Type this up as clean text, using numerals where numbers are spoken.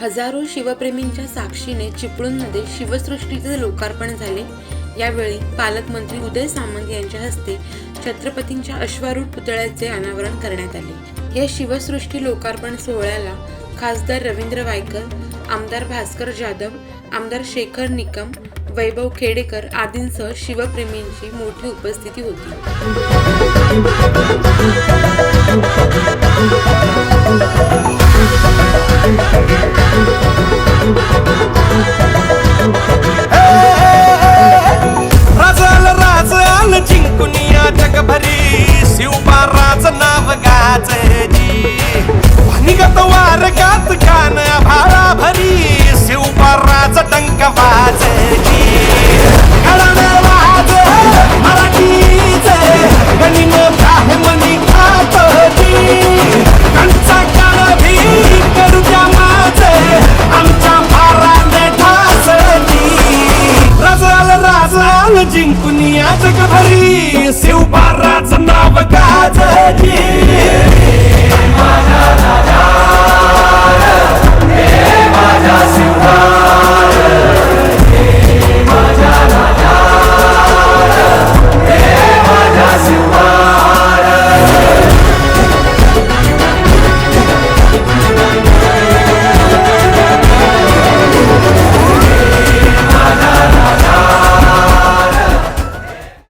हजारो शिवप्रेमींच्या साक्षीने चिपळूणमध्ये शिवसृष्टीचे लोकार्पण झाले। यावेळी पालकमंत्री उदय सामंत यांच्या हस्ते छत्रपतींच्या अश्वारूढ पुतळ्याचे अनावरण करण्यात आले। या शिवसृष्टी लोकार्पण सोहळ्याला खासदार रवींद्र वायकर, आमदार भास्कर जाधव, आमदार शेखर निकम, वैभव खेडेकर आदींसह शिवप्रेमींची मोठी उपस्थिती होती। जगभरी शिवबाराचं नाव गाजली, निगत वारकात कान भाळा भरी शिवबाराचं डंक वाजली। कळण वाज मराठीचे गणिन आहे मनी खातली, कंचा काळ भी करू द्या माझे आमच्या भाराने ठासली। राजाल जिंकून या जगभरी शिवबाराचं नाव गाजली।